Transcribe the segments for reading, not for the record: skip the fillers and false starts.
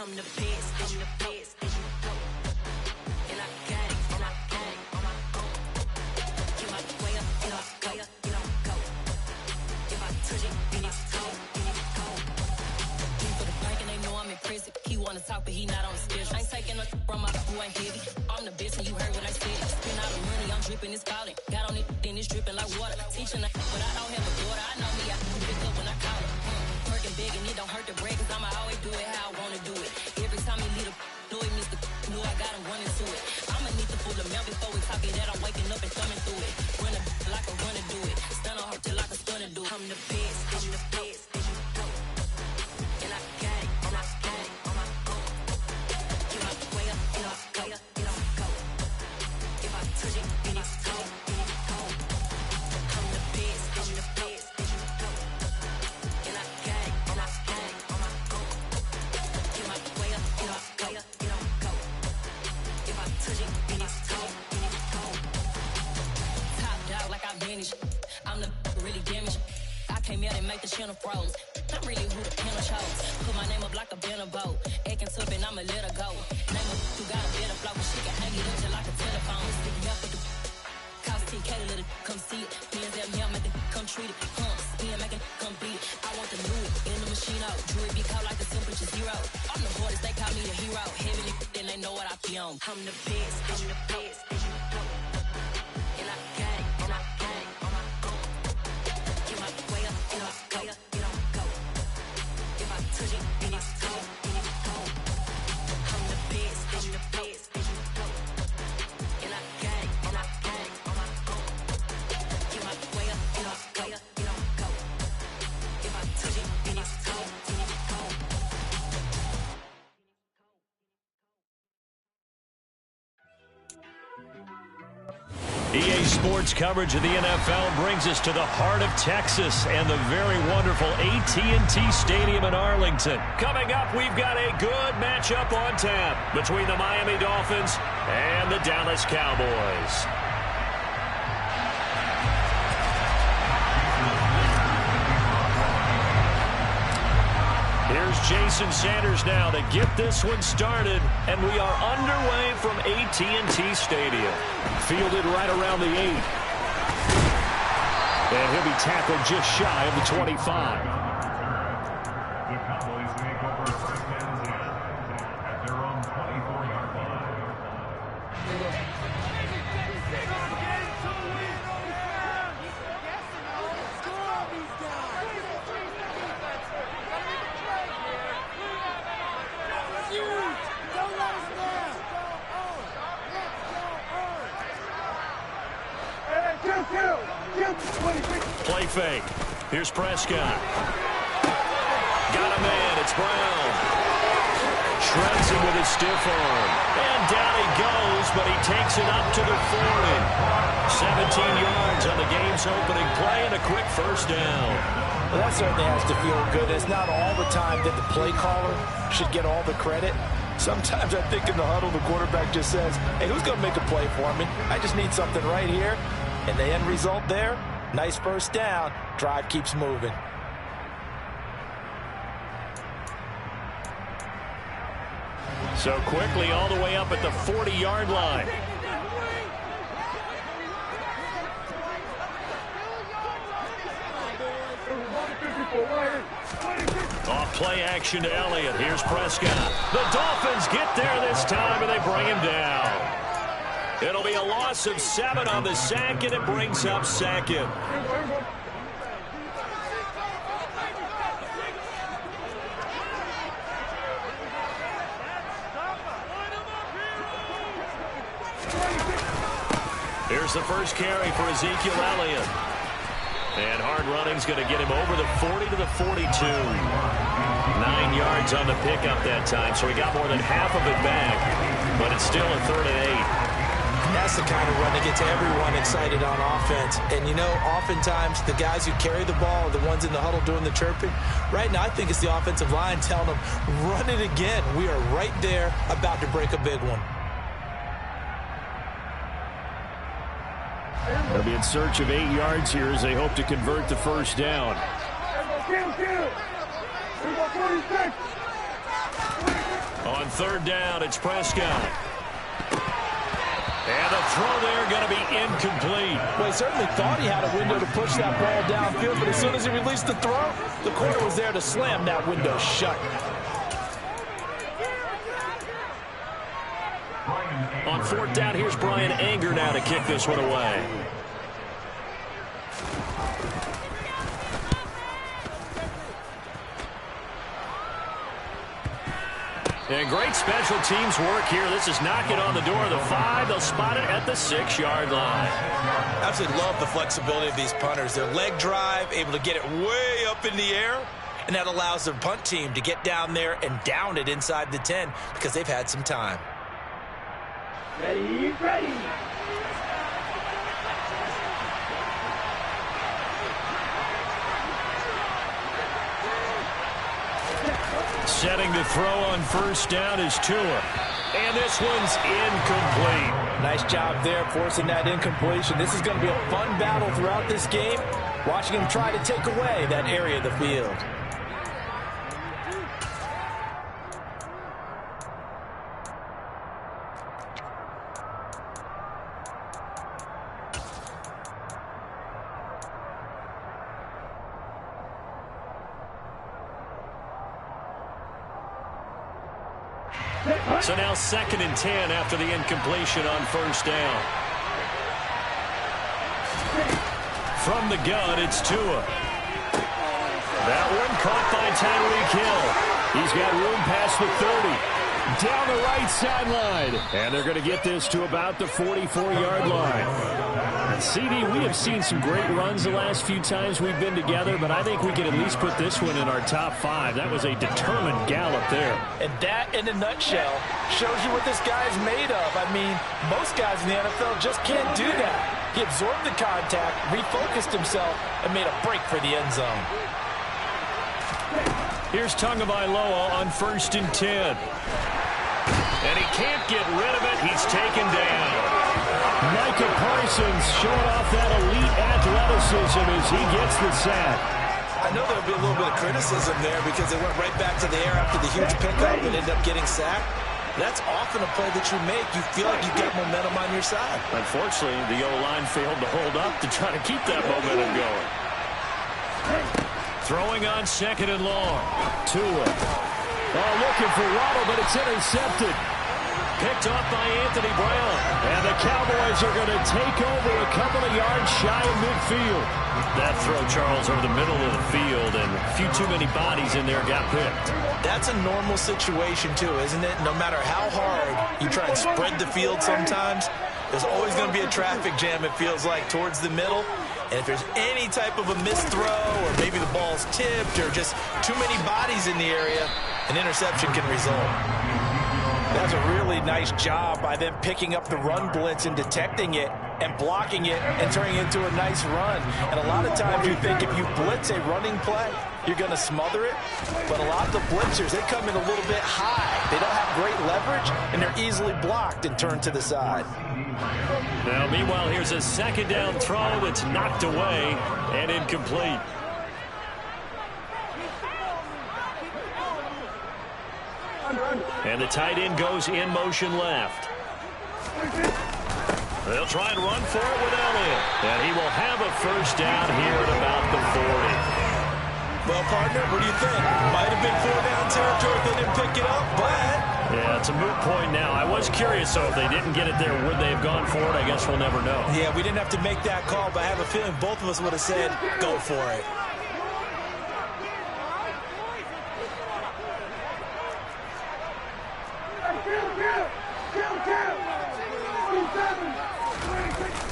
I'm the best, I'm the best. And I got it, and I got it on my own. Get my way up, get up, way up, get on go. If I touch it, then it's cold, then it's cold. He for the bank and they know I'm in prison. He wanna talk, but he not on the schedule. I ain't taking no from my who ain't heavy. I'm the best, and you heard what I said. Spend all the money, I'm dripping, it's falling. Got on it, then it's dripping like water. Teaching the but I don't have a daughter. I know me, I can pick up when I call her. Working big and it don't hurt the break, cause I'ma always do it how I wanna do it. Every time he lead a know he missed the know I got him running to it. I'ma need the full amount before we talk it that I'm waking up and thumbing through it. Run a like a runner do it. Stun on her till like a stunner do it. I'm the best, I'm the best, and you know. And I got it, and I got it on my own. Get my way up, get up, way up, get on go. If I touch it, then it's cold, then it's cold. I'm the best, and you know. And I got it, and I got it on my own. Get my way up, get up, way up, get on go. If I touch it, then it's cold, then it's cold. Top dog like I vanished. I'm the really damaged. I came out and make the channel froze. I'm really who the panel chose. Put my name up like a banner boat. Acting tough and I'ma let her go. Name her who got a better flow, but she can hang it up just like a telephone. Stick me up with the cost TK to let it come see it. Hands at me, I make it come treat it. Spin, make it come beat it. I want the new in the machine out. Jewelry be cold like the temperature zero. I'm the hardest, they call me the hero. Heavy then they know what I be on. I'm the best, I'm the best, and you know. And I got it, and I got it on my own. Get my way up, get up, way up, get on go. If I touch it, then it's cold, then it's cold. I'm the best, I'm the best, and you know. And I got it, and I got it on my own. Get my way up, get up, way up, get on go. If I touch it, then it's cold, then it's cold. EA Sports coverage of the NFL brings us to the heart of Texas and the very wonderful AT&T Stadium in Arlington. Coming up, we've got a good matchup on tap between the Miami Dolphins and the Dallas Cowboys. Here's Jason Sanders now to get this one started, and we are underway from AT&T Stadium. Fielded right around the 8. And he'll be tackled just shy of the 25. The Cowboys make over first man's at their own 24-yard line. Play fake. Here's Prescott. Got a man. It's Brown. Shreds him with his stiff arm. And down he goes, but he takes it up to the 40. 17 yards on the game's opening play and a quick first down. Well, that certainly has to feel good. It's not all the time that the play caller should get all the credit. Sometimes I think in the huddle, the quarterback just says, hey, who's going to make a play for me? I just need something right here. And the end result there, nice first down. Drive keeps moving. So quickly all the way up at the 40-yard line. Off play action to Elliott. Here's Prescott. The Dolphins get there this time, and they bring him down. It'll be a loss of 7 on the sack, and it brings up second. Here's the first carry for Ezekiel Elliott. And hard running's going to get him over the 40 to the 42. 9 yards on the pickup that time, so he got more than half of it back. But it's still a 3rd and 8. And that's the kind of run that gets everyone excited on offense. And, you know, oftentimes the guys who carry the ball are the ones in the huddle doing the chirping. Right now, I think it's the offensive line telling them, run it again. We are right there about to break a big one. They'll be in search of 8 yards here as they hope to convert the first down. On third down, it's Prescott. And the throw there going to be incomplete. Well, he certainly thought he had a window to push that ball downfield, but as soon as he released the throw, the corner was there to slam that window shut. On fourth down, here's Brian Anger now to kick this one away. And great special teams work here. This is knocking on the door of the 5. They'll spot it at the 6-yard line. Absolutely love the flexibility of these punters. Their leg drive, able to get it way up in the air, and that allows their punt team to get down there and down it inside the 10 because they've had some time. Ready, ready. Setting to throw on first down is Tua. And this one's incomplete. Nice job there forcing that incompletion. This is going to be a fun battle throughout this game. Watching him try to take away that area of the field. So now 2nd and 10 after the incompletion on first down. From the gun, it's Tua. That one caught by Tyreek Hill. He's got room past the 30. Down the right sideline. And they're going to get this to about the 44-yard line. CD, we have seen some great runs the last few times we've been together, but I think we can at least put this one in our top 5. That was a determined gallop there. And that, in a nutshell, shows you what this guy is made of. I mean, most guys in the NFL just can't do that. He absorbed the contact, refocused himself, and made a break for the end zone. Here's Tagovailoa on 1st and 10. And he can't get rid of it. He's taken down. Micah Parsons showing off that elite athleticism as he gets the sack. I know there'll be a little bit of criticism there because they went right back to the air after the huge pickup and ended up getting sacked. That's often a play that you make. You feel like you've got momentum on your side. Unfortunately, the O-line failed to hold up to try to keep that momentum going. Throwing on 2nd and long. Tua. Oh, looking for Waddle, but it's intercepted. Picked off by Anthony Brown. And the Cowboys are going to take over a couple of yards shy of midfield. That throw, Charles, over the middle of the field, and a few too many bodies in there got picked. That's a normal situation, too, isn't it? No matter how hard you try and spread the field sometimes, there's always going to be a traffic jam, it feels like, towards the middle. And if there's any type of a missed throw, or maybe the ball's tipped, or just too many bodies in the area, an interception can result. That's a really nice job by them picking up the run blitz and detecting it and blocking it and turning it into a nice run. And a lot of times you think if you blitz a running play, you're going to smother it. But a lot of the blitzers, they come in a little bit high. They don't have great leverage, and they're easily blocked and turned to the side. Now, meanwhile, here's a 2nd down throw that's knocked away and incomplete. And the tight end goes in motion left. They'll try and run for it with Elliott. And he will have a first down here at about the 40. Well, partner, what do you think? Might have been 4-down territory if they didn't pick it up, but... Yeah, it's a moot point now. I was curious, so if they didn't get it there, would they have gone for it? I guess we'll never know. Yeah, we didn't have to make that call, but I have a feeling both of us would have said, go for it.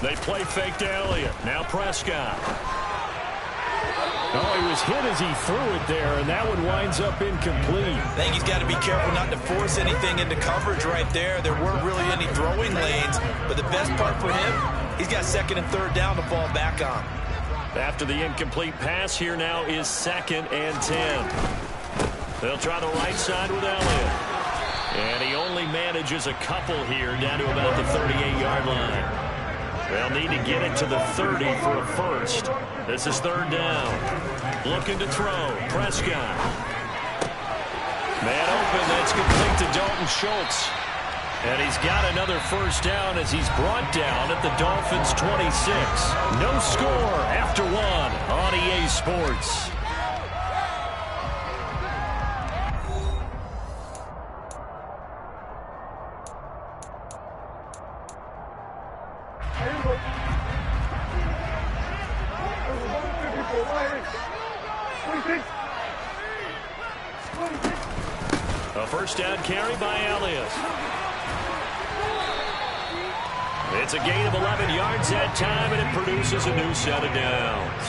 They play fake to Elliott. Now Prescott. Oh, he was hit as he threw it there, and that one winds up incomplete. I think he's got to be careful not to force anything into coverage right there. There weren't really any throwing lanes, but the best part for him, he's got 2nd and 3rd down to fall back on. After the incomplete pass, here now is 2nd and 10. They'll try the right side with Elliott. And he only manages a couple here down to about the 38-yard line. They'll need to get it to the 30 for a first. This is 3rd down. Looking to throw. Prescott. Man open. That's complete to Dalton Dalton Schultz. And he's got another first down as he's brought down at the Dolphins' 26. No score after one on EA Sports. A first down carry by Elliott. It's a gain of 11 yards that time, and it produces a new set of downs.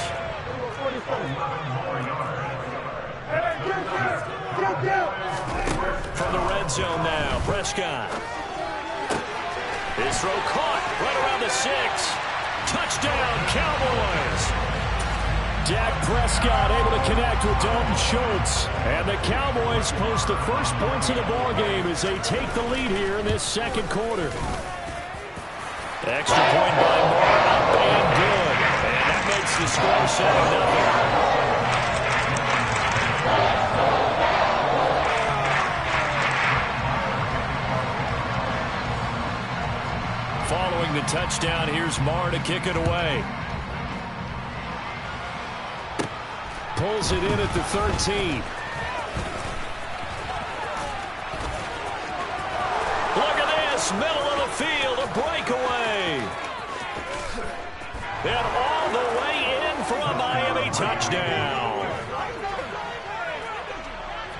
From the red zone now, Prescott. His throw caught right around the 6. Touchdown, Cowboys. Dak Prescott able to connect with Dalton Schultz. And the Cowboys post the first points of the ballgame as they take the lead here in this second quarter. Extra point by Moore, up and good. And that makes the score 7-0. Following the touchdown, here's Moore to kick it away. Pulls it in at the 13. Look at this, middle of the field, a breakaway. And all the way in for a Miami touchdown.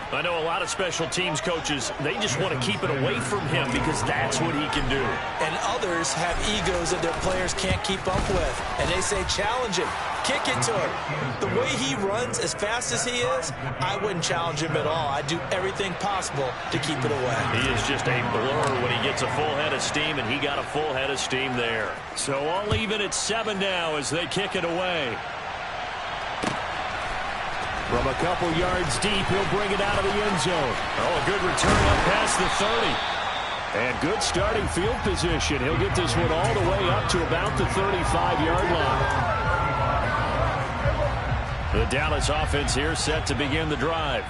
I know a lot of special teams coaches, they just want to keep it away from him because that's what he can do. And others have egos that their players can't keep up with. And they say, challenge him, kick it to him. The way he runs as fast as he is, I wouldn't challenge him at all. I'd do everything possible to keep it away. He is just a blur when he gets a full head of steam, and he got a full head of steam there. So all even at 7 now as they kick it away. From a couple yards deep, he'll bring it out of the end zone. Oh, a good return up past the 30. And good starting field position. He'll get this one all the way up to about the 35-yard line. The Dallas offense here set to begin the drive.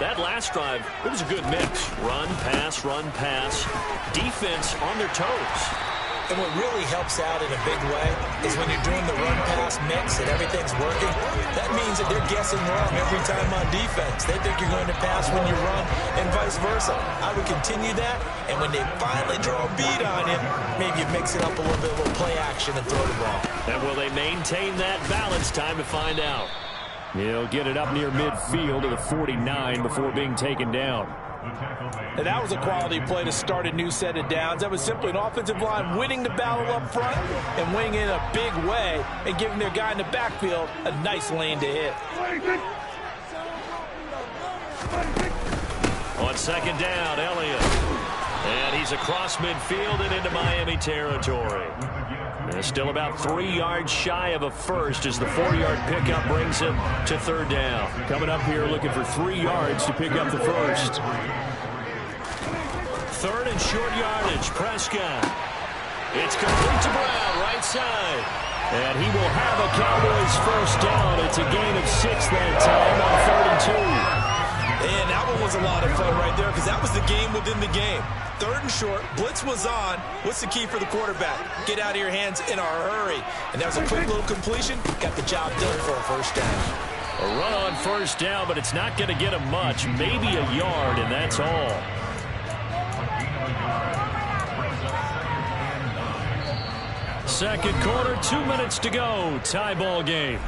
That last drive, it was a good mix. Run, pass. Defense on their toes. And what really helps out in a big way is when you're doing the run-pass mix and everything's working, that means that they're guessing wrong every time on defense. They think you're going to pass when you run and vice versa. I would continue that, and when they finally draw a beat on you, maybe you mix it up a little bit, a little play action and throw the ball. And will they maintain that balance? Time to find out. He'll get it up near midfield to the 49 before being taken down. And that was a quality play to start a new set of downs. That was simply an offensive line winning the battle up front and winning in a big way and giving their guy in the backfield a nice lane to hit. On second down, Elliott. And he's across midfield and into Miami territory. And still about 3 yards shy of a first as the 4-yard pickup brings him to third down. Coming up here looking for 3 yards to pick up the first. Third and short yardage, Prescott. It's complete to Brown, right side. And he will have a Cowboys first down. It's a gain of 6 that time on 3rd and 2. And that one was a lot of fun right there because that was the game within the game. Third and short, blitz was on. What's the key for the quarterback? Get out of your hands in a hurry. And that was a quick little completion. Got the job done for a first down. A run on first down, but it's not going to get him much. Maybe a yard, and that's all. Second quarter, 2 minutes to go. Tie ball game.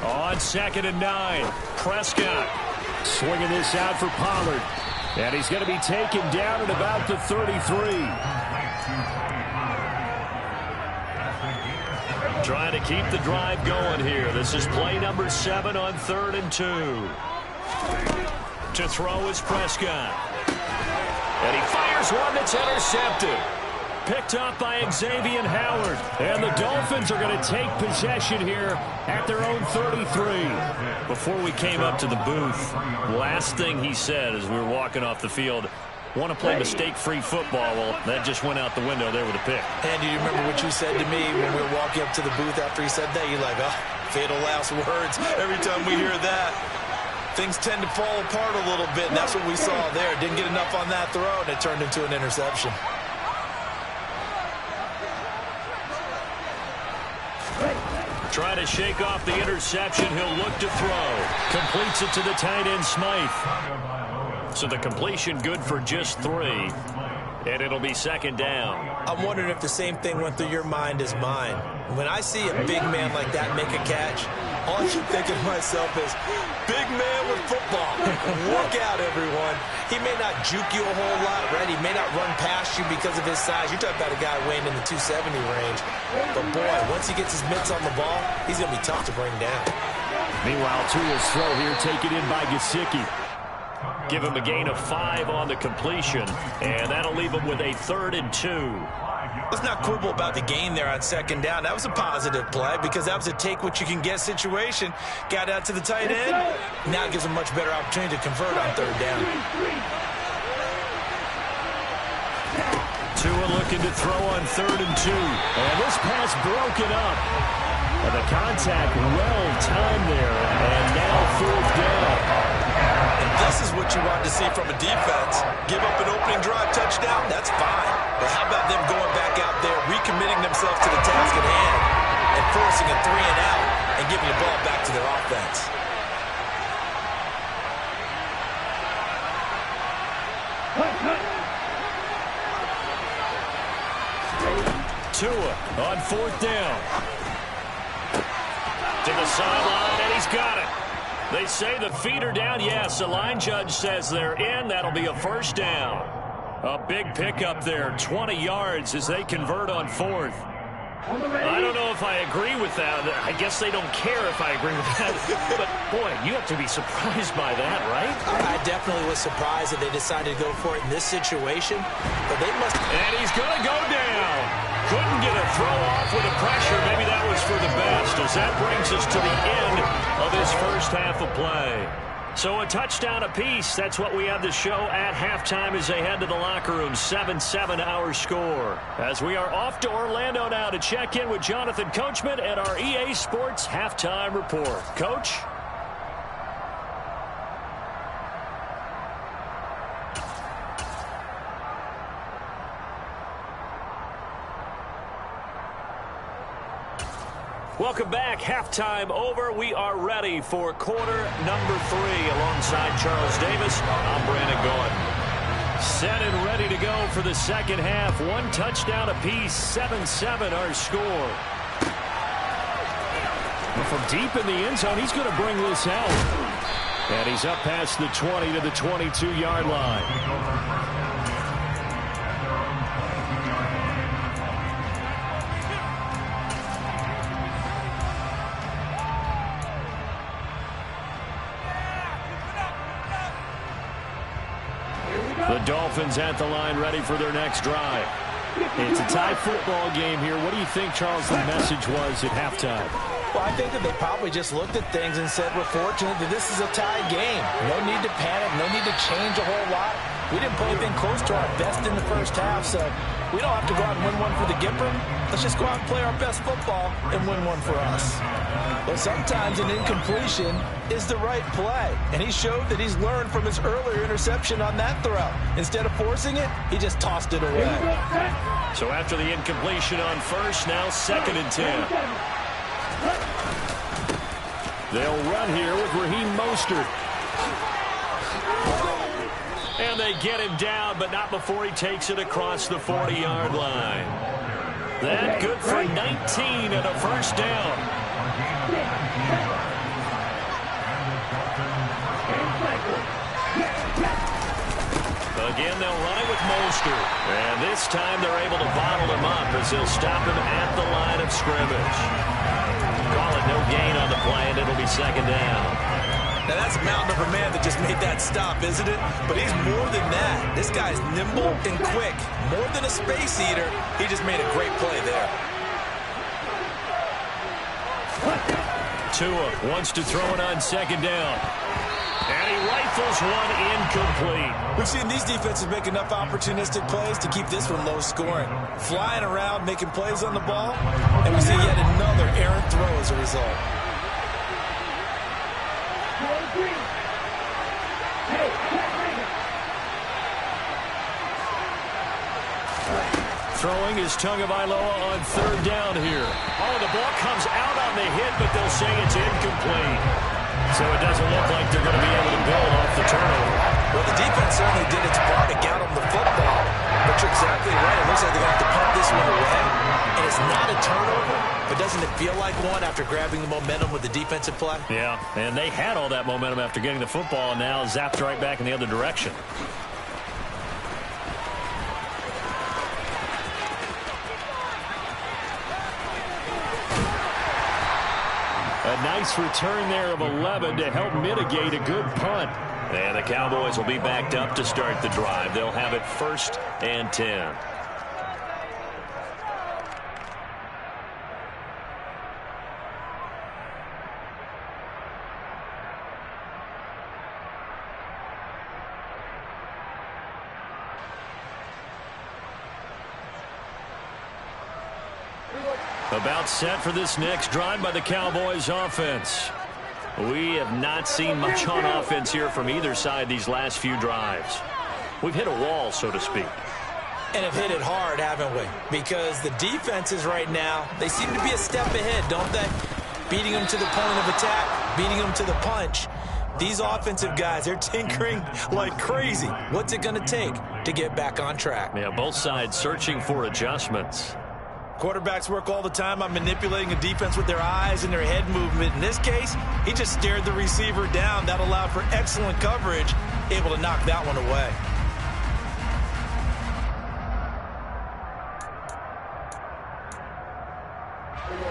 On 2nd and 9, Prescott swinging this out for Pollard. And he's going to be taken down at about the 33. Trying to keep the drive going here. This is play number 7 on 3rd and 2. To throw is Prescott. And he fires one that's intercepted. picked up by Xavier Howard. And the Dolphins are going to take possession here at their own 33. Before we came up to the booth, last thing he said as we were walking off the field, want to play mistake-free football. Well, that just went out the window there with a pick. And do you remember what you said to me when we were walking up to the booth after he said that? You're like, oh, fatal last words. Every time we hear that, things tend to fall apart a little bit, and that's what we saw there. Didn't get enough on that throw, and it turned into an interception. Try to shake off the interception. He'll look to throw. Completes it to the tight end, Smythe. So the completion good for just 3. And it'll be second down. I'm wondering if the same thing went through your mind as mine. When I see a big man like that make a catch, all I keep thinking to myself is, big man with football. Look out, everyone. He may not juke you a whole lot, right? He may not run past you because of his size. You're talking about a guy weighing in the 270 range. But, boy, once he gets his mitts on the ball, he's going to be tough to bring down. Meanwhile, Tua's throw here taken in by Gesicki. Give him a gain of 5 on the completion, and that'll leave him with a 3rd and 2. Let's not quibble about the gain there on second down. That was a positive play because that was a take-what-you-can-get situation. Got out to the tight end. Now it gives him a much better opportunity to convert on 3rd down. Tua looking to throw on 3rd and 2. And this pass broken up. And the contact well-timed there. And now 4th down. And this is what you want to see from a defense. Give up an opening drive touchdown, that's fine. But how about them going back out there, recommitting themselves to the task at hand, and forcing a 3 and out, and giving the ball back to their offense. Tua on 4th down. To the sideline, and he's got it. They say the feet are down. Yes, the line judge says they're in. That'll be a 1st down. A big pickup there, 20 yards as they convert on 4th. I don't know if I agree with that. I guess they don't care if I agree with that. But, boy, you have to be surprised by that, right? I definitely was surprised that they decided to go for it in this situation. But they must... And he's going to go down. Couldn't get a throw off with the pressure. Maybe that was for the best, as that brings us to the end of this first half of play. So a touchdown apiece. That's what we have to show at halftime as they head to the locker room. 7-7 our score. As we are off to Orlando now to check in with Jonathan Coachman and our EA Sports Halftime Report. Coach? Welcome back. Halftime over. We are ready for quarter number 3 alongside Charles Davis. I'm Brandon God. Set and ready to go for the second half. 1 touchdown apiece. 7-7 our score. From deep in the end zone, he's going to bring this out. And he's up past the 20 to the 22-yard line. The Dolphins at the line, ready for their next drive. It's a tie football game here. What do you think, Charles, the message was at halftime? Well, I think that they probably just looked at things and said, we're fortunate that this is a tie game. No need to panic, no need to change a whole lot. We didn't play anything close to our best in the first half, so we don't have to go out and win one for the Gipper. Let's just go out and play our best football and win one for us. But sometimes an incompletion is the right play, and he showed that he's learned from his earlier interception on that throw. Instead of forcing it, he just tossed it away. So after the incompletion on first, now 2nd and 10. They'll run here with Raheem Mostert. And they get him down, but not before he takes it across the 40-yard line. That good for 19 and a 1st down. Again, they'll run it with Mostert. And this time they're able to bottle him up as they'll stop him at the line of scrimmage. Call it no gain on the play, and it'll be 2nd down. Now, that's a mountain of a man that just made that stop, isn't it? But he's more than that. This guy's nimble and quick. More than a space eater, he just made a great play there. Tua wants to throw it on second down. And he rifles one incomplete. We've seen these defenses make enough opportunistic plays to keep this one low scoring. Flying around, making plays on the ball, and we see yet another errant throw as a result. Throwing is Tagovailoa on third down here. Oh, the ball comes out on the hit, but they'll say it's incomplete. So it doesn't look like they're going to be able to build off the turnover. Well, the defense certainly did its part to get them the football. But you're exactly right. It looks like they're going to have to punt this one away. And it's not a turnover, but doesn't it feel like one after grabbing the momentum with the defensive play? Yeah, and they had all that momentum after getting the football, and now zapped right back in the other direction. A nice return there of 11 to help mitigate a good punt. And the Cowboys will be backed up to start the drive. They'll have it 1st and 10. About set for this next drive by the Cowboys offense. We have not seen much on offense here from either side these last few drives. We've hit a wall, so to speak. And have hit it hard, haven't we? Because the defenses right now, they seem to be a step ahead, don't they? Beating them to the point of attack, beating them to the punch. These offensive guys, they're tinkering like crazy. What's it going to take to get back on track? Yeah, both sides searching for adjustments. Quarterbacks work all the time on manipulating a defense with their eyes and their head movement. In this case, he just stared the receiver down. That allowed for excellent coverage, able to knock that one away.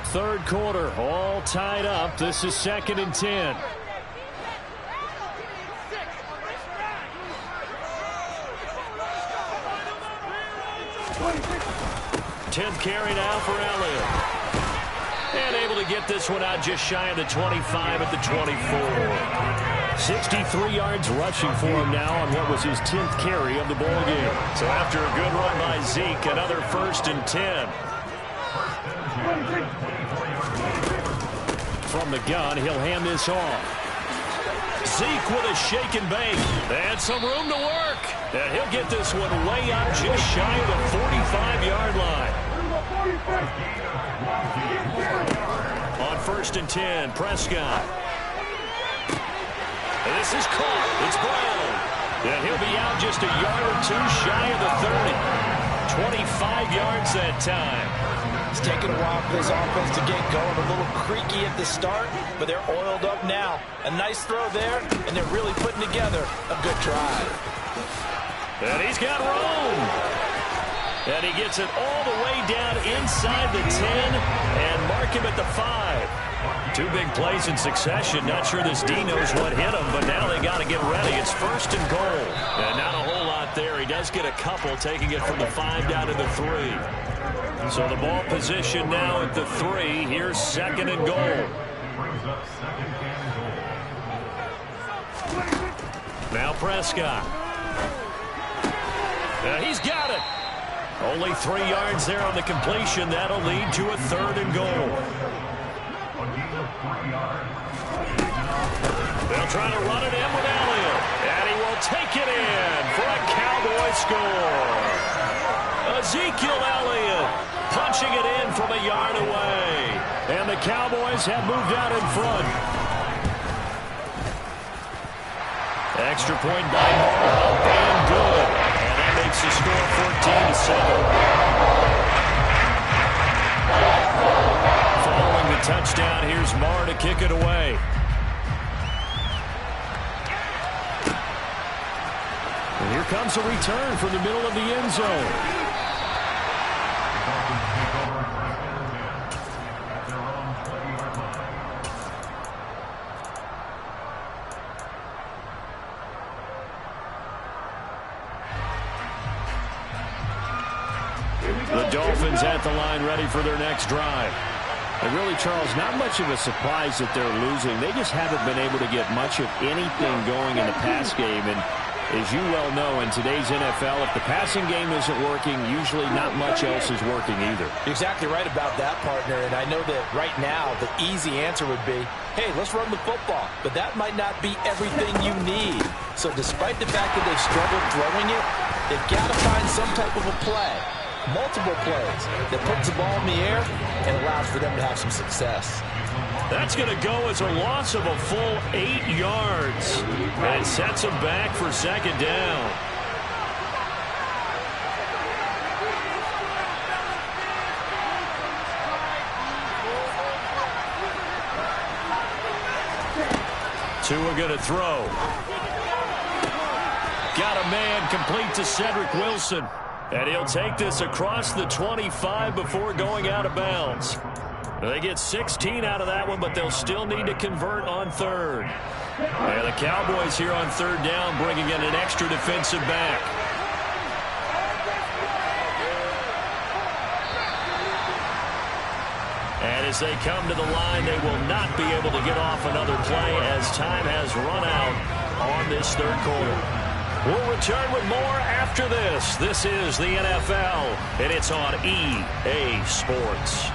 Third quarter, all tied up. This is 2nd and 10. Tenth carry now for Elliott. And able to get this one out just shy of the 25 at the 24. 63 yards rushing for him now on what was his 10th carry of the ball game. So after a good run by Zeke, another 1st and 10. From the gun, he'll hand this off. Zeke with a shake and bake. And some room to work. And he'll get this one way up just shy of the 45-yard line. On 1st and 10, Prescott. And this is caught. It's Brown. And he'll be out just a yard or two shy of the 30. 25 yards that time. It's taken a while for this offense to get going. A little creaky at the start, but they're oiled up now. A nice throw there, and they're really putting together a good drive. And he's got room. And he gets it all the way down inside the 10 and mark him at the 5. Two big plays in succession. Not sure this D knows what hit him, but now they got to get ready. It's 1st and goal. And not a whole lot there. He does get a couple, taking it from the 5 down to the 3. So the ball position now at the 3. Here's 2nd and goal. Now Prescott. He's got it. Only 3 yards there on the completion. That'll lead to a 3rd and goal. They'll try to run it in with Elliott. And he will take it in for a Cowboy score. Ezekiel Elliott punching it in from a yard away. And the Cowboys have moved out in front. Extra point by Marl, and good. And that makes the score 14-7. Following the touchdown, here's Marr to kick it away. And here comes a return from the middle of the end zone. The Dolphins at the line ready for their next drive. And really, Charles, not much of a surprise that they're losing. They just haven't been able to get much of anything going in the pass game. And as you well know, in today's NFL, if the passing game isn't working, usually not much else is working either. You're exactly right about that, partner. And I know that right now the easy answer would be, hey, let's run the football. But that might not be everything you need. So despite the fact that they've struggled throwing it, they've got to find some type of a play. Multiple plays that puts the ball in the air and allows for them to have some success. That's going to go as a loss of a full 8 yards. And it sets them back for second down. Tua going to throw. Got a man complete to Cedric Wilson. And he'll take this across the 25 before going out of bounds. They get 16 out of that one, but they'll still need to convert on third. And the Cowboys here on third down bringing in an extra defensive back. And as they come to the line, they will not be able to get off another play as time has run out on this third quarter. We'll return with more after this. This is the NFL, and it's on EA Sports.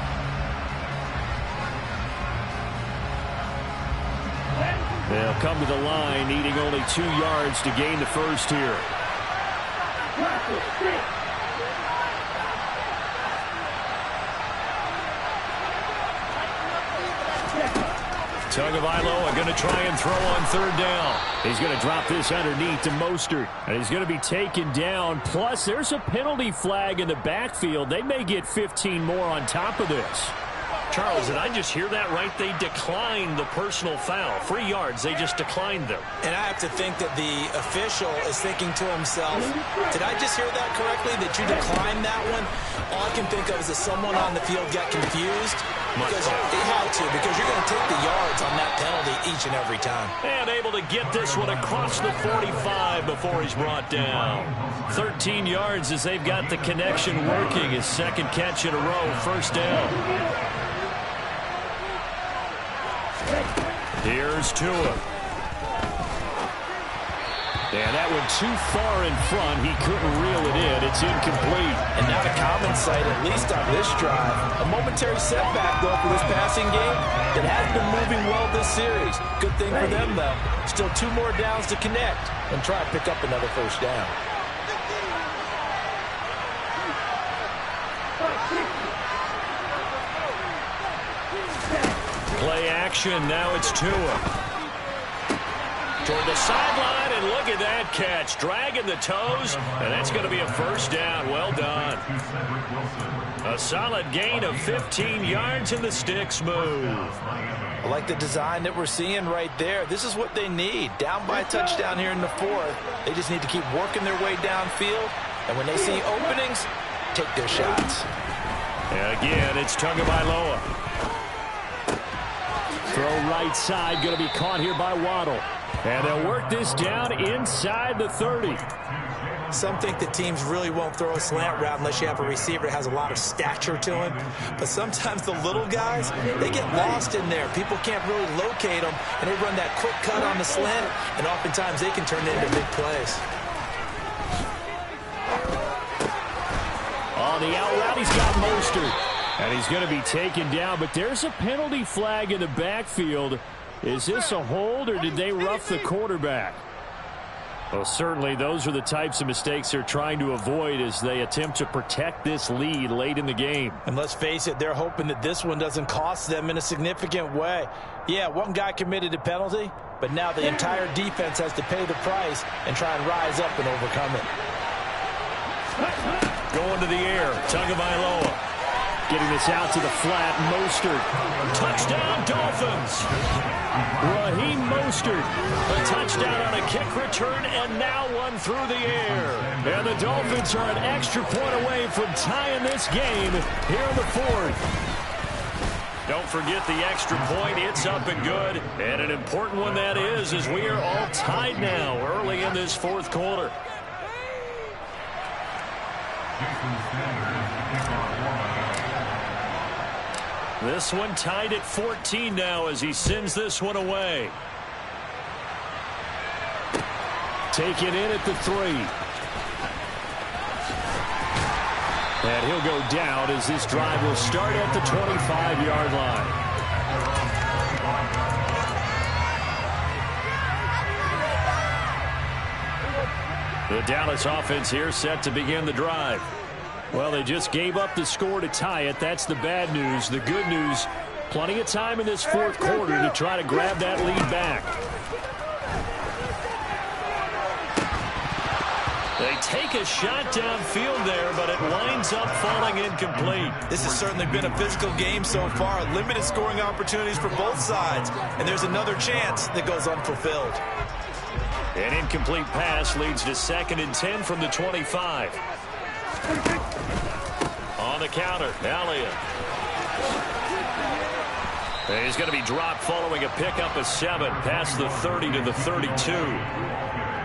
They'll come to the line, needing only 2 yards to gain the first here. Tagovailoa going to try and throw on third down. He's going to drop this underneath to Mostert. And he's going to be taken down. Plus, there's a penalty flag in the backfield. They may get 15 more on top of this. Charles, did I just hear that right? They declined the personal foul. 3 yards, they just declined them. And I have to think that the official is thinking to himself, did I just hear that correctly, that you declined that one? All I can think of is that someone on the field got confused. Because they had to, because you're going to take the yards on that penalty each and every time. And able to get this one across the 45 before he's brought down. 13 yards as they've got the connection working. His second catch in a row, first down. Here's Tua. And that one too far in front. He couldn't reel it in. It's incomplete. And not a common sight, at least on this drive. A momentary setback, though, for this passing game that has been moving well this series. Good thing for them, though. Still 2 more downs to connect and try to pick up another first down. Play action. Now it's Tua. Toward the sideline, and look at that catch. Dragging the toes, and that's going to be a first down. Well done. A solid gain of 15 yards, and the sticks move. I like the design that we're seeing right there. This is what they need. Down by a touchdown here in the 4th. They just need to keep working their way downfield, and when they see openings, take their shots. And again, it's Tagovailoa. Throw right side, going to be caught here by Waddle. And they'll work this down inside the 30. Some think that teams really won't throw a slant route unless you have a receiver that has a lot of stature to him. But sometimes the little guys, they get lost in there. People can't really locate them, and they run that quick cut on the slant, and oftentimes they can turn it into big plays. On the out route, he's got Mostert. And he's going to be taken down, but there's a penalty flag in the backfield. Is this a hold, or did they rough the quarterback? Well, certainly those are the types of mistakes they're trying to avoid as they attempt to protect this lead late in the game. And let's face it, they're hoping that this one doesn't cost them in a significant way. Yeah, one guy committed a penalty, but now the entire defense has to pay the price and try and rise up and overcome it. Going to the air, Tagovailoa. Getting this out to the flat, Mostert. Touchdown, Dolphins. Raheem Mostert. A touchdown on a kick return, and now one through the air. And the Dolphins are an extra point away from tying this game here in the 4th. Don't forget the extra point. It's up and good. And an important one that is, as we are all tied now early in this 4th quarter. Jason Sanders. This one tied at 14 now as he sends this one away. Taken in at the 3. And he'll go down as this drive will start at the 25-yard line. The Dallas offense here set to begin the drive. Well, they just gave up the score to tie it. That's the bad news. The good news, plenty of time in this fourth quarter to try to grab that lead back. They take a shot downfield there, but it winds up falling incomplete. This has certainly been a physical game so far. Limited scoring opportunities for both sides. And there's another chance that goes unfulfilled. An incomplete pass leads to 2nd and 10 from the 25. On the counter, Elliott. He's going to be dropped following a pickup of 7 past the 30 to the 32.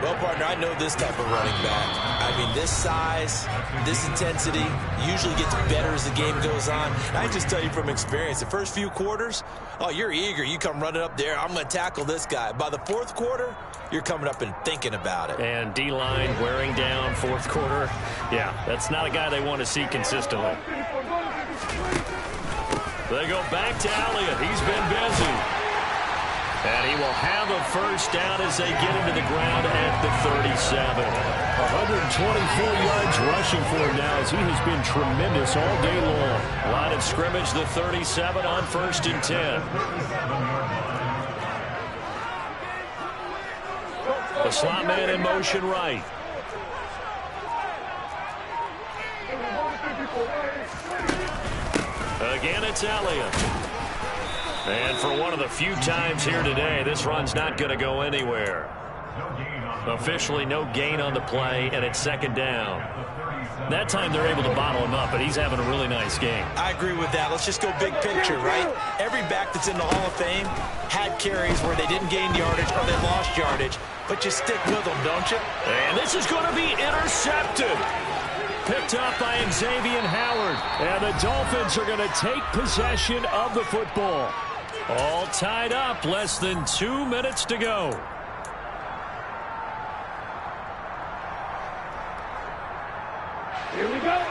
Well, partner, I know this type of running back. I mean, this size, this intensity usually gets better as the game goes on. And I just tell you from experience, the first few quarters, oh, you're eager. You come running up there, I'm going to tackle this guy. By the fourth quarter, you're coming up and thinking about it. And D-line wearing down fourth quarter. Yeah, that's not a guy they want to see consistently. They go back to Elliott. He's been busy. And he will have a first down as they get into the ground at the 37. 124 yards rushing for him now as he has been tremendous all day long. Line of scrimmage, the 37 on 1st and 10. The slot man in motion right. Again, it's Elliott. And for one of the few times here today, this run's not going to go anywhere. Officially no gain on the play, and it's 2nd down. That time they're able to bottle him up, but he's having a really nice game. I agree with that. Let's just go big picture, right? Every back that's in the Hall of Fame had carries where they didn't gain yardage or they lost yardage, but you stick with them, don't you? And this is going to be intercepted. Picked up by Xavier Howard. And the Dolphins are going to take possession of the football. All tied up, less than 2 minutes to go. Here we go.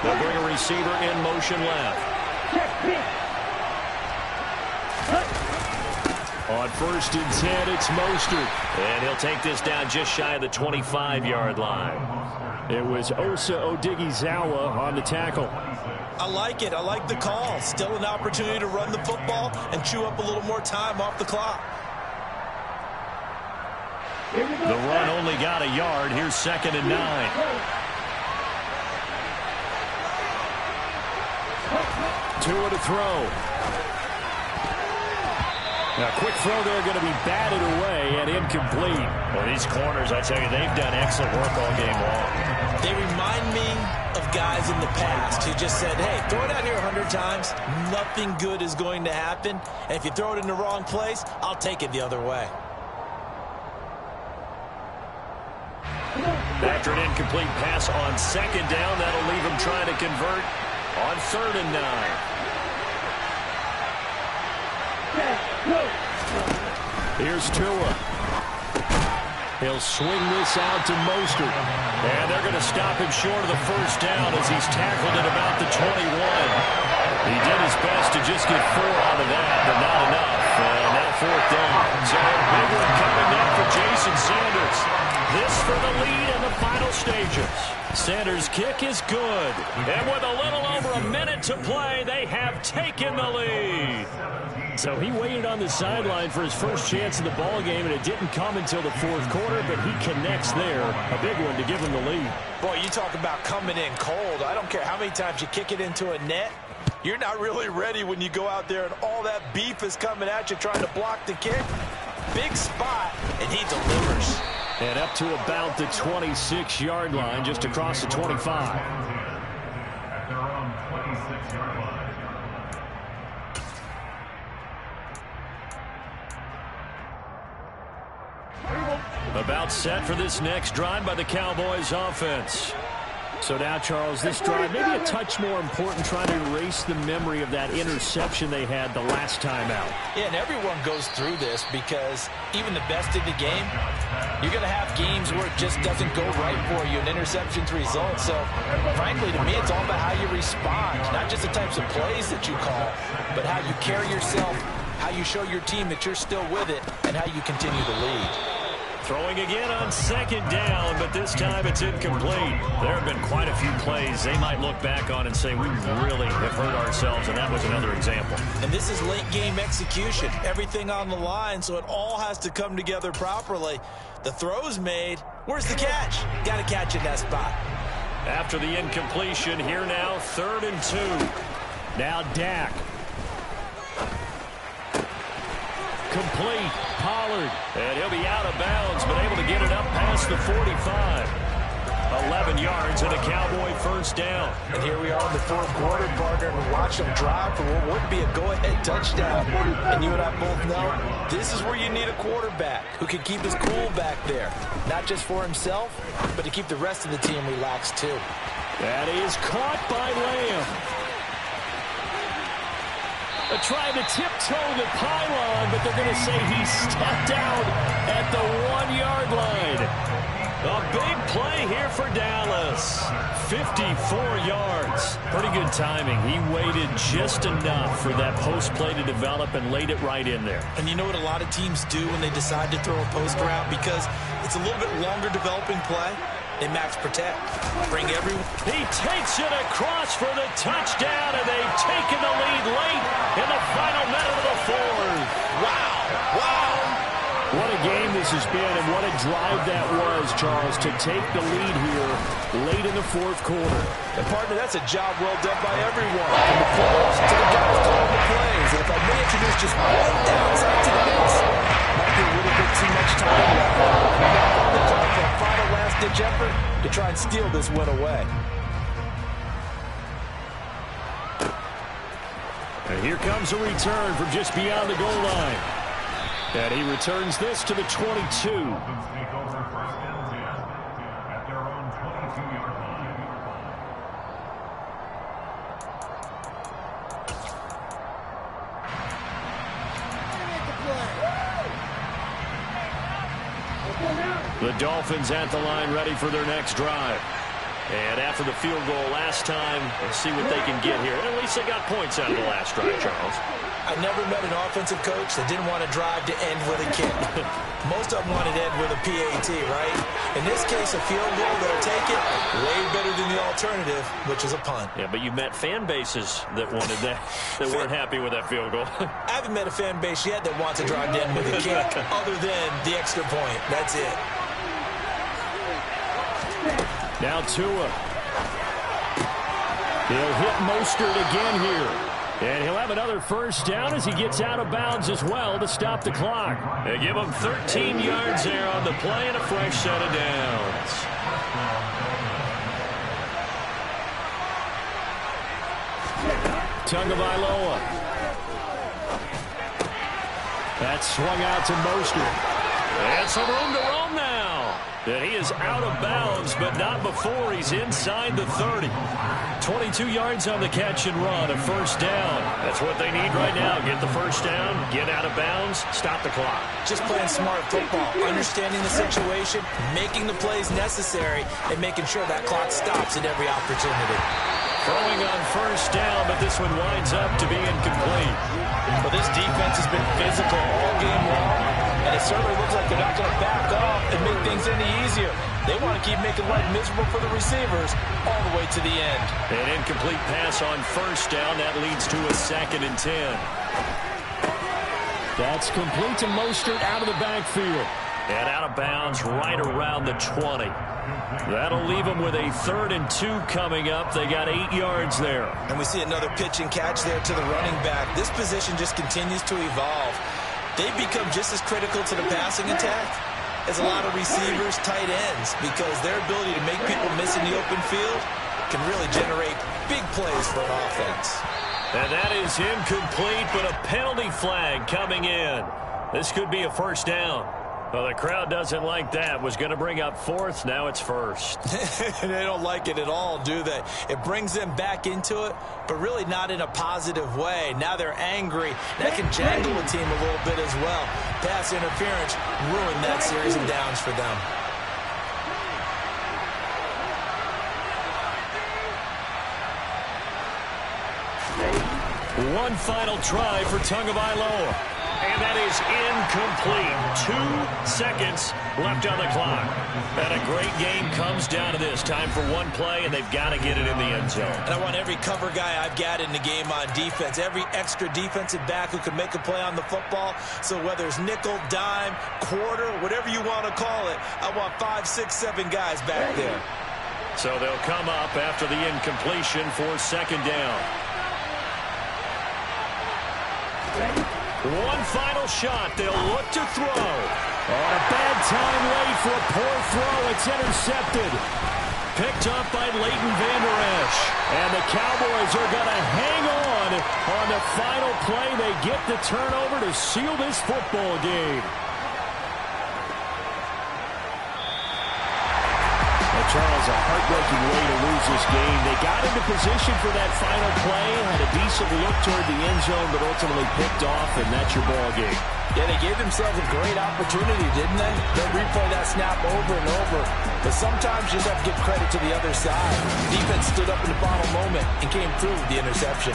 They'll bring a receiver in motion left. On 1st and 10, it's Mostert. And he'll take this down just shy of the 25-yard line. It was Osa Odighizuwa on the tackle. I like it. I like the call. Still an opportunity to run the football and chew up a little more time off the clock. The run only got a yard. Here's 2nd and 9. Tua to throw. Now, quick throw there, going to be batted away and incomplete. Well, these corners, I tell you, they've done excellent work all game long. They remind me of guys in the past who just said, hey, throw it out here 100 times. Nothing good is going to happen. And if you throw it in the wrong place, I'll take it the other way. After an incomplete pass on 2nd down, that'll leave him trying to convert on 3rd and 9. Here's Tua. He'll swing this out to Mostert. And they're going to stop him short of the first down as he's tackled at about the 21. He did his best to just get 4 out of that, but not enough. And now 4th down. So a big one coming now for Jason Sanders. This for the lead in the final stages. Sanders' kick is good. And with a little over a minute to play, they have taken the lead. So he waited on the sideline for his first chance in the ball game, and it didn't come until the 4th quarter, but he connects there. A big one to give him the lead. Boy, you talk about coming in cold. I don't care how many times you kick it into a net. You're not really ready when you go out there and all that beef is coming at you trying to block the kick. Big spot, and he delivers. And up to about the 26-yard line, just across the 25. At their own 26-yard line. About set for this next drive by the Cowboys offense. So now, Charles, this drive maybe a touch more important, trying to erase the memory of that interception they had the last time out. Yeah, and everyone goes through this because even the best in the game, you're going to have games where it just doesn't go right for you, and interceptions result. So, frankly, to me, it's all about how you respond, not just the types of plays that you call, but how you carry yourself, how you show your team that you're still with it, and how you continue to lead. Throwing again on second down, but this time it's incomplete. There have been quite a few plays they might look back on and say, we really have hurt ourselves, and that was another example. And this is late game execution. Everything on the line, so it all has to come together properly. The throw's made. Where's the catch? Got to catch in that spot. After the incompletion, here now, 3rd and 2. Now Dak. Complete. Pollard. And he'll be out of bounds, but able to get it up past the 45. 11 yards and a Cowboy first down. And here we are in the fourth quarter, partner, and watch them drive for what would be a go-ahead touchdown. And you and I both know this is where you need a quarterback who can keep his cool back there. Not just for himself, but to keep the rest of the team relaxed too. That is caught by Lamb. They're trying to tiptoe the pylon, but they're going to say he stepped out at the 1-yard line. A big play here for Dallas. 54 yards. Pretty good timing. He waited just enough for that post play to develop and laid it right in there. And you know what a lot of teams do when they decide to throw a post route? Because it's a little bit longer developing play. They max protect. Bring everyone. He takes it across for the touchdown, and they've taken the lead late in the final minute of the fourth. Wow. Wow. What a game this has been, and what a drive that was, Charles, to take the lead here late in the fourth quarter. And, partner, that's a job well done by everyone, from the players to the guys calling the plays. And if I may introduce just one downside to the mix, might be a little bit too much time left. On the clock for a final last-ditch effort to try and steal this win away. And here comes a return from just beyond the goal line. And he returns this to the 22. Take over first and 10 at their own 22-yard line. The Dolphins at the line ready for their next drive. And after the field goal last time, let's see what they can get here. And at least they got points out of the last drive, Charles. I never met an offensive coach that didn't want to drive to end with a kick. Most of them wanted to end with a PAT, right? In this case, a field goal, they'll take it. Way better than the alternative, which is a punt. Yeah, but you met fan bases that wanted that, that weren't happy with that field goal. I haven't met a fan base yet that wants to drive to end with a kick, other than the extra point. That's it. Now Tua. He'll hit Mostert again here. And he'll have another first down as he gets out of bounds as well to stop the clock. They give him 13 yards there on the play and a fresh set of downs. Tagovailoa. That's swung out to Mostert. And some room to roam now. And he is out of bounds, but not before he's inside the 30. 22 yards on the catch and run, a first down. That's what they need right now. Get the first down, get out of bounds, stop the clock. Just playing smart football, understanding the situation, making the plays necessary, and making sure that clock stops at every opportunity. Throwing on first down, but this one winds up to be incomplete. But this defense has been physical all game long, and it certainly looks like they're not going to back off and make things any easier. They want to keep making life miserable for the receivers all the way to the end. An incomplete pass on first down. That leads to a 2nd and 10. That's complete to Mostert out of the backfield. And out of bounds right around the 20. That'll leave them with a 3rd and 2 coming up. They got 8 yards there. And we see another pitch and catch there to the running back. This position just continues to evolve. They've become just as critical to the passing attack as a lot of receivers, tight ends, because their ability to make people miss in the open field can really generate big plays for an offense. And that is incomplete, but a penalty flag coming in. This could be a first down. Well, the crowd doesn't like that. Was going to bring up fourth. Now it's first. They don't like it at all, do they? It brings them back into it, but really not in a positive way. Now they're angry. That can jangle a team a little bit as well. Pass interference ruined that series of downs for them. One final try for Tagovailoa. And that is incomplete. 2 seconds left on the clock. And a great game comes down to this. Time for one play, and they've got to get it in the end zone. And I want every cover guy I've got in the game on defense, every extra defensive back who can make a play on the football. So whether it's nickel, dime, quarter, whatever you want to call it, I want 5, 6, 7 guys back there. So they'll come up after the incompletion for second down. One final shot. They'll look to throw. On a bad time late for a poor throw. It's intercepted. Picked up by Leighton Vander Esch. And the Cowboys are going to hang on the final play. They get the turnover to seal this football game. Charles, a heartbreaking way to lose this game. They got into position for that final play, had a decent look toward the end zone, but ultimately picked off, and that's your ball game. Yeah, they gave themselves a great opportunity, didn't they? They'll replay that snap over and over. But sometimes you just have to give credit to the other side. Defense stood up in the final moment and came through with the interception.